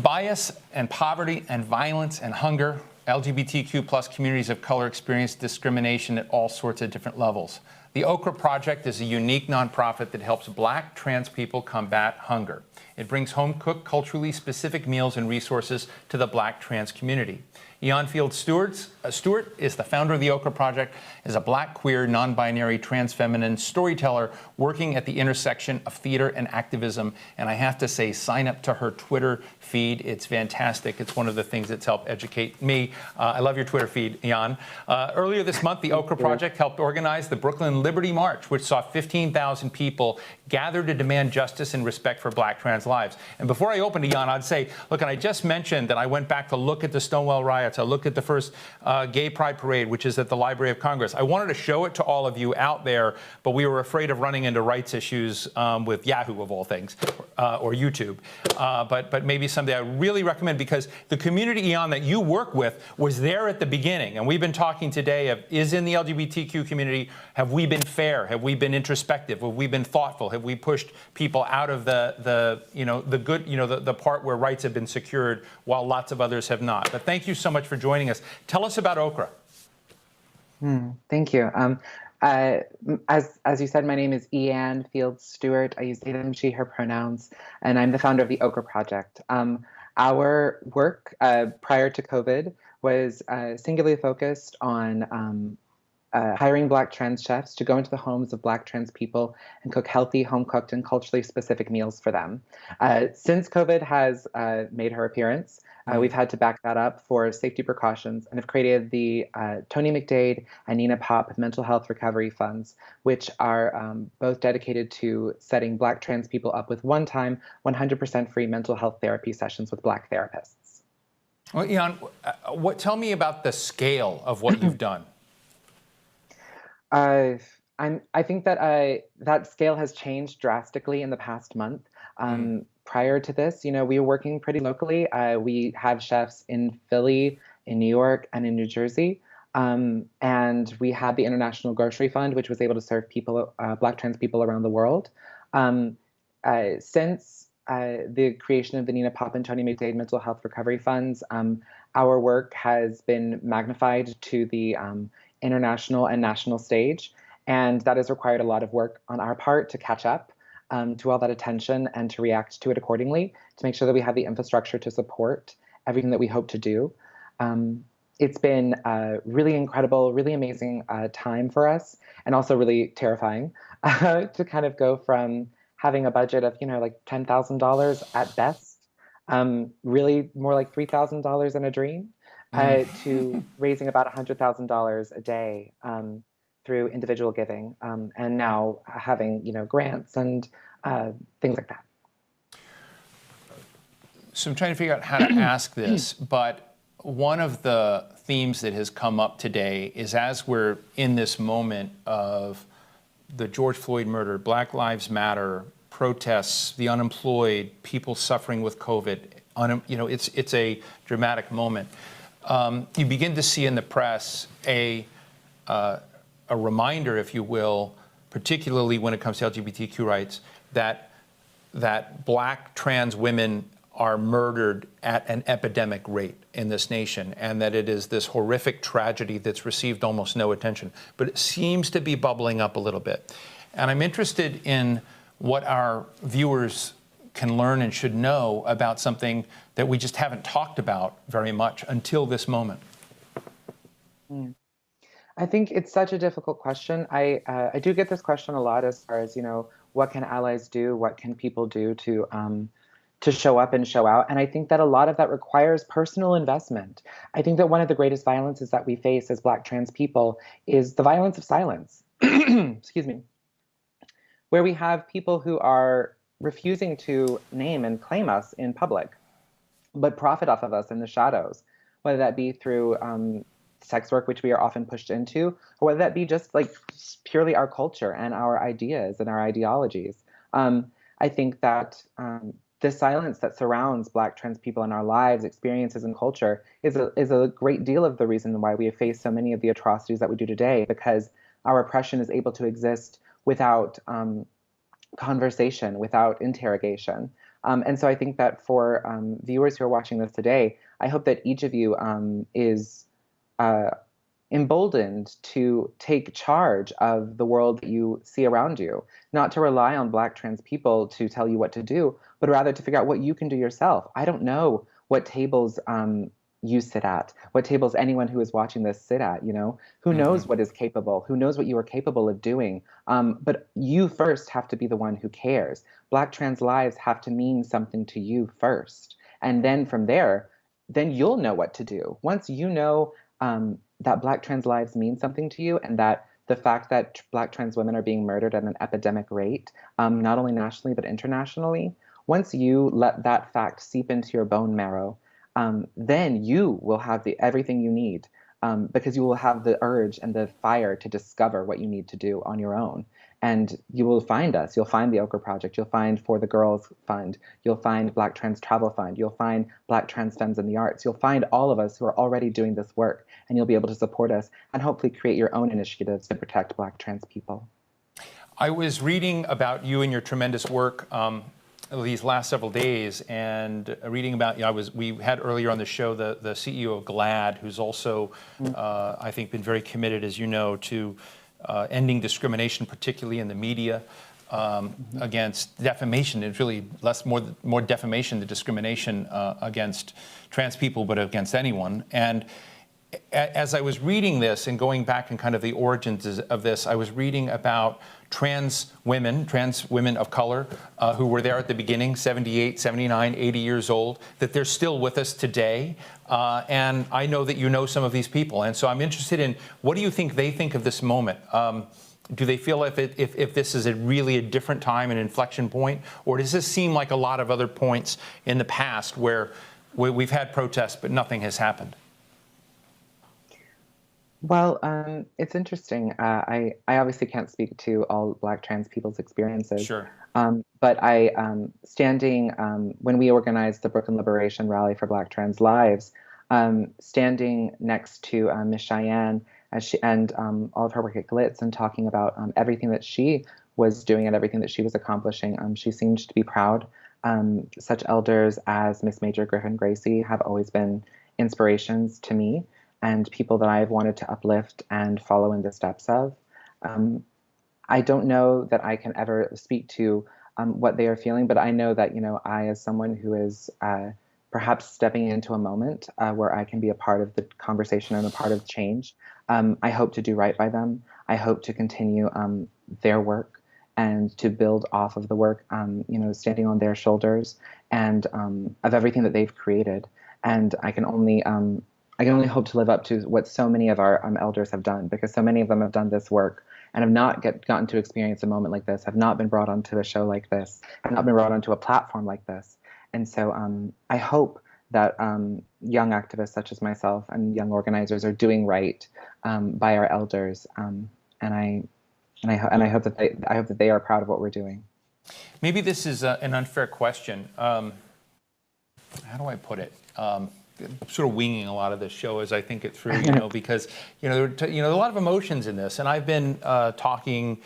bias and poverty and violence and hunger, LGBTQ plus communities of color experience discrimination at all sorts of different levels. The Okra Project is a unique nonprofit that helps Black trans people combat hunger. It brings home-cooked, culturally specific meals and resources to the Black trans community. Ianne Stewart is the founder of the Okra Project, is a Black, queer, non-binary, trans-feminine storyteller working at the intersection of theater and activism. And I have to say, sign up to her Twitter feed. It's fantastic. It's one of the things that's helped educate me. I love your Twitter feed, Ianne. Earlier this month, the Okra Project helped organize the Brooklyn Liberty March, which saw 15,000 people gather to demand justice and respect for Black trans lives. And before I open to Ianne, I'd say, look, and I just mentioned that I went back to look at the Stonewall riots. I looked at the first Gay Pride Parade, which is at the Library of Congress. I wanted to show it to all of you out there, but we were afraid of running into rights issues with Yahoo, of all things, or YouTube. But maybe someday. I really recommend, because the community, Ianne, that you work with was there at the beginning. And we've been talking today of, is in the LGBTQ community, have we been fair? Have we been introspective? Have we been thoughtful? Have we pushed people out of the part where rights have been secured while lots of others have not? But thank you so much for joining us. Tell us about Okra. Thank you. As you said, my name is Ianne Stewart. I use they, them, she, her pronouns, and I'm the founder of the Okra Project. Our work prior to COVID was singularly focused on hiring Black trans chefs to go into the homes of Black trans people and cook healthy, home-cooked, and culturally specific meals for them. Since COVID has made her appearance, we've had to back that up for safety precautions and have created the Tony McDade and Nina Pop Mental Health Recovery Funds, which are both dedicated to setting Black trans people up with one-time, 100% free mental health therapy sessions with Black therapists. Well, Ianne, tell me about the scale of what you've done. I think that that scale has changed drastically in the past month. Prior to this, we were working pretty locally. We have chefs in Philly, in New York, and in New Jersey. And we had the International Grocery Fund, which was able to serve people, Black trans people around the world. Since the creation of the Nina Pop and Tony McDade Mental Health Recovery Funds, our work has been magnified to the international and national stage. And that has required a lot of work on our part to catch up to all that attention and to react to it accordingly, to make sure that we have the infrastructure to support everything that we hope to do. It's been a really incredible, really amazing time for us, and also really terrifying to kind of go from having a budget of, like $10,000 at best, really more like $3,000 in a dream, to raising about $100,000 a day through individual giving, and now having, grants and things like that. So I'm trying to figure out how to ask this, but one of the themes that has come up today is, as we're in this moment of the George Floyd murder, Black Lives Matter, protests, the unemployed, people suffering with COVID, it's a dramatic moment. You begin to see in the press a reminder, if you will, particularly when it comes to LGBTQ rights, that Black trans women are murdered at an epidemic rate in this nation, and that it is this horrific tragedy that's received almost no attention. But it seems to be bubbling up a little bit. And I'm interested in what our viewers can learn and should know about something that we just haven't talked about very much until this moment. I think it's such a difficult question. I do get this question a lot, as far as, what can allies do? What can people do to show up and show out? And I think that a lot of that requires personal investment. I think that one of the greatest violences that we face as Black trans people is the violence of silence. Excuse me. Where we have people who are refusing to name and claim us in public, but profit off of us in the shadows, whether that be through sex work, which we are often pushed into, or whether that be just like purely our culture and our ideas and our ideologies. I think that the silence that surrounds Black trans people in our lives, experiences, and culture is a great deal of the reason why we have faced so many of the atrocities that we do today, because our oppression is able to exist without conversation, without interrogation. And so I think that for viewers who are watching this today, I hope that each of you is uh, emboldened to take charge of the world that you see around you, not to rely on Black trans people to tell you what to do, but rather to figure out what you can do yourself. I don't know what tables you sit at, what tables anyone who is watching this sit at, you know, who Hmm. knows what is capable, who knows what you are capable of doing. But you first have to be the one who cares. Black trans lives have to mean something to you first. And then from there, then you'll know what to do. Once you know that Black trans lives mean something to you, and that the fact that Black trans women are being murdered at an epidemic rate, not only nationally but internationally, once you let that fact seep into your bone marrow, then you will have everything you need, because you will have the urge and the fire to discover what you need to do on your own. And you will find us. You'll find the Okra Project. You'll find For the Girls Fund. You'll find Black Trans Travel Fund. You'll find Black Trans Femmes in the Arts. You'll find all of us who are already doing this work, and you'll be able to support us and hopefully create your own initiatives to protect Black trans people. I was reading about you and your tremendous work these last several days, and reading about, we had earlier on the show the CEO of GLAAD, who's also, I think, been very committed, as you know, to ending discrimination, particularly in the media, against defamation. It's really more defamation than discrimination against trans people, but against anyone. And as I was reading this and going back in kind of the origins of this, I was reading about trans women of color who were there at the beginning, 78, 79, 80 years old, that they're still with us today. And I know that you know some of these people. And so I'm interested in, what do you think they think of this moment? Do they feel if this is really a different time, an inflection point, or does this seem like a lot of other points in the past where we've had protests but nothing has happened? Well, it's interesting. I obviously can't speak to all Black trans people's experiences. Sure. But standing when we organized the Brooklyn Liberation Rally for Black Trans Lives, standing next to Miss Cheyenne as she and all of her work at Glitz, and talking about everything that she was doing and everything that she was accomplishing, she seemed to be proud. Such elders as Miss Major Griffin Gracie have always been inspirations to me, and people that I've wanted to uplift and follow in the steps of. I don't know that I can ever speak to what they are feeling, but I know that, I, as someone who is perhaps stepping into a moment where I can be a part of the conversation and a part of change, I hope to do right by them. I hope to continue their work and to build off of the work, standing on their shoulders and of everything that they've created. And I can only hope to live up to what so many of our elders have done, because so many of them have done this work and have not gotten to experience a moment like this, have not been brought onto a show like this, have not been brought onto a platform like this. And so I hope that young activists such as myself and young organizers are doing right by our elders, and I hope that they are proud of what we're doing. Maybe this is an unfair question. How do I put it? Sort of winging a lot of this show as I think it through, because there are a lot of emotions in this, and I've been talking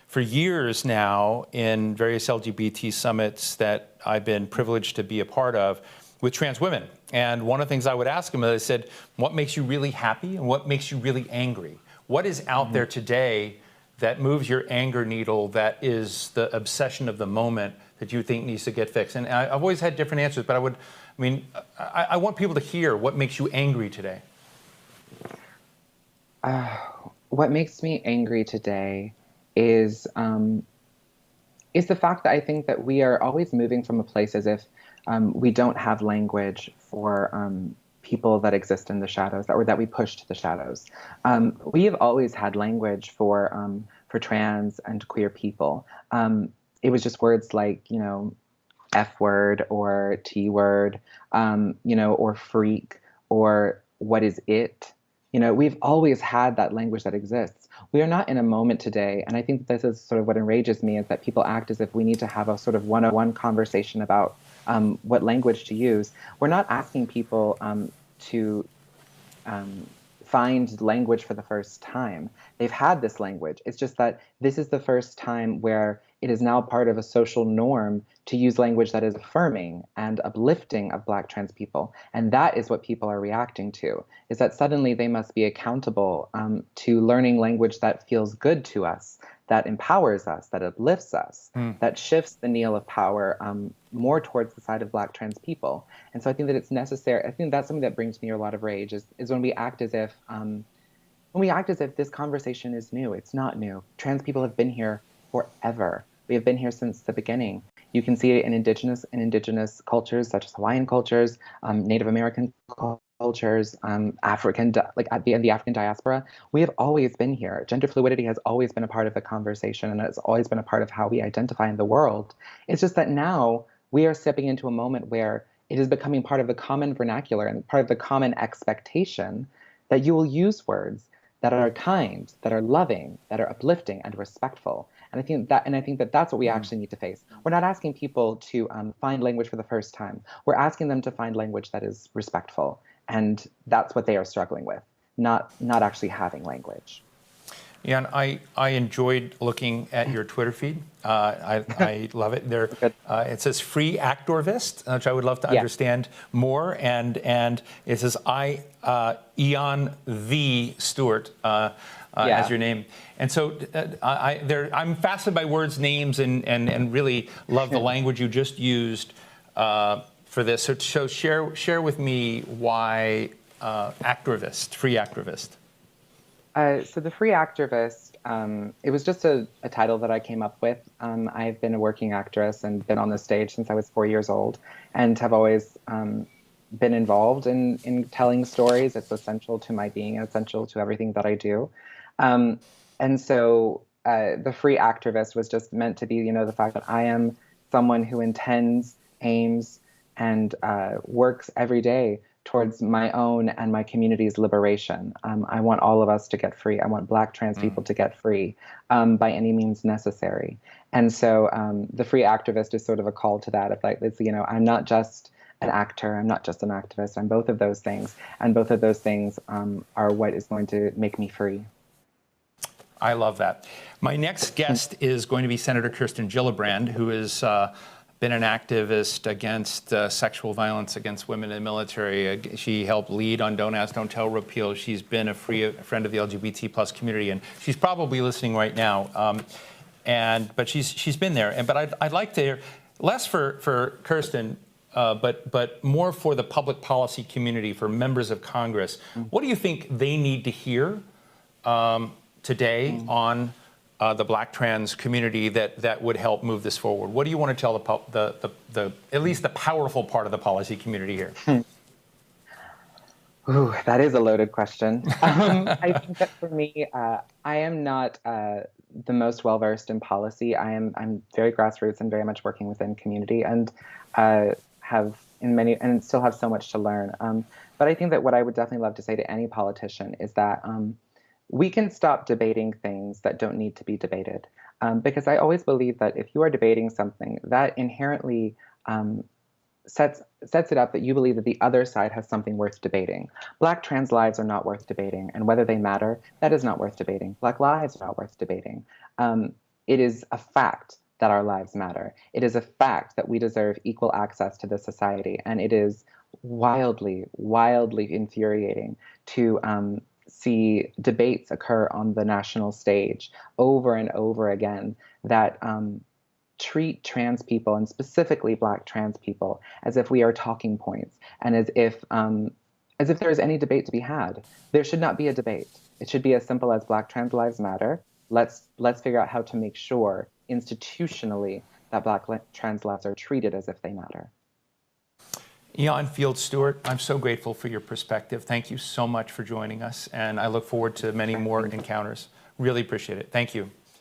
for years now in various LGBT summits that I've been privileged to be a part of with trans women. And one of the things I would ask them is, I said, what makes you really happy and what makes you really angry? What is out there today that moves your anger needle, that is the obsession of the moment that you think needs to get fixed? And I've always had different answers, but I want people to hear what makes you angry today. What makes me angry today is the fact that I think that we are always moving from a place as if we don't have language for people that exist in the shadows, or that we push to the shadows. We have always had language for trans and queer people. It was just words like, F word or T word, or freak, or what is it? We've always had that language that exists. We are not in a moment today, and I think this is sort of what enrages me, is that people act as if we need to have a sort of one-on-one conversation about what language to use. We're not asking people to find language for the first time. They've had this language. It's just that this is the first time where it is now part of a social norm to use language that is affirming and uplifting of Black trans people. And that is what people are reacting to, is that suddenly they must be accountable to learning language that feels good to us, that empowers us, that uplifts us, that shifts the needle of power more towards the side of Black trans people. And so I think that it's necessary. I think that's something that brings me a lot of rage is when we act as if this conversation is new. It's not new. Trans people have been here forever. We have been here since the beginning. You can see it in indigenous cultures such as Hawaiian cultures, Native American cultures, African, in the African diaspora. We have always been here. Gender fluidity has always been a part of the conversation, and it's always been a part of how we identify in the world. It's just that now we are stepping into a moment where it is becoming part of the common vernacular and part of the common expectation that you will use words that are kind, that are loving, that are uplifting and respectful. And I think that that's what we actually need to face. We're not asking people to find language for the first time. We're asking them to find language that is respectful, and that's what they are struggling with, not actually having language. Ianne, I enjoyed looking at your Twitter feed. I love it. There, it says "free activist," which I would love to understand more. And it says Ianne the Stewart as your name. And so I'm fascinated by words, names, and really love the language you just used for this. So share with me why activist, free activist. So the free activist, it was just a title that I came up with. I've been a working actress and been on the stage since I was 4 years old, and have always been involved in telling stories. It's essential to my being, essential to everything that I do. And so the free activist was just meant to be, the fact that I am someone who intends, aims, and works every day towards my own and my community's liberation. I want all of us to get free. I want Black trans people to get free by any means necessary. And so the free activist is sort of a call to that. Of like, I'm not just an actor. I'm not just an activist. I'm both of those things. And both of those things are what is going to make me free. I love that. My next guest is going to be Senator Kirsten Gillibrand, who is been an activist against sexual violence against women in the military. She helped lead on Don't Ask, Don't Tell repeal. She's been a friend of the LGBT plus community, and she's probably listening right now. But she's been there. But I'd like to hear less for Kirsten, but more for the public policy community, for members of Congress. What do you think they need to hear today on the Black trans community that would help move this forward? What do you want to tell the at least the powerful part of the policy community here? Ooh, that is a loaded question. I think that for me, I am not the most well-versed in policy. I'm very grassroots and very much working within community, and have and still have so much to learn. But I think that what I would definitely love to say to any politician is that we can stop debating things that don't need to be debated. Because I always believe that if you are debating something, that inherently sets it up that you believe that the other side has something worth debating. Black trans lives are not worth debating, and whether they matter, that is not worth debating. Black lives are not worth debating. It is a fact that our lives matter. It is a fact that we deserve equal access to this society, and it is wildly, wildly infuriating to see debates occur on the national stage over and over again that treat trans people, and specifically Black trans people, as if we are talking points, and as if there is any debate to be had. There should not be a debate. It should be as simple as Black trans lives matter. Let's figure out how to make sure institutionally that Black trans lives are treated as if they matter. Ianne Field Stewart, I'm so grateful for your perspective. Thank you so much for joining us, and I look forward to many more encounters. Really appreciate it. Thank you.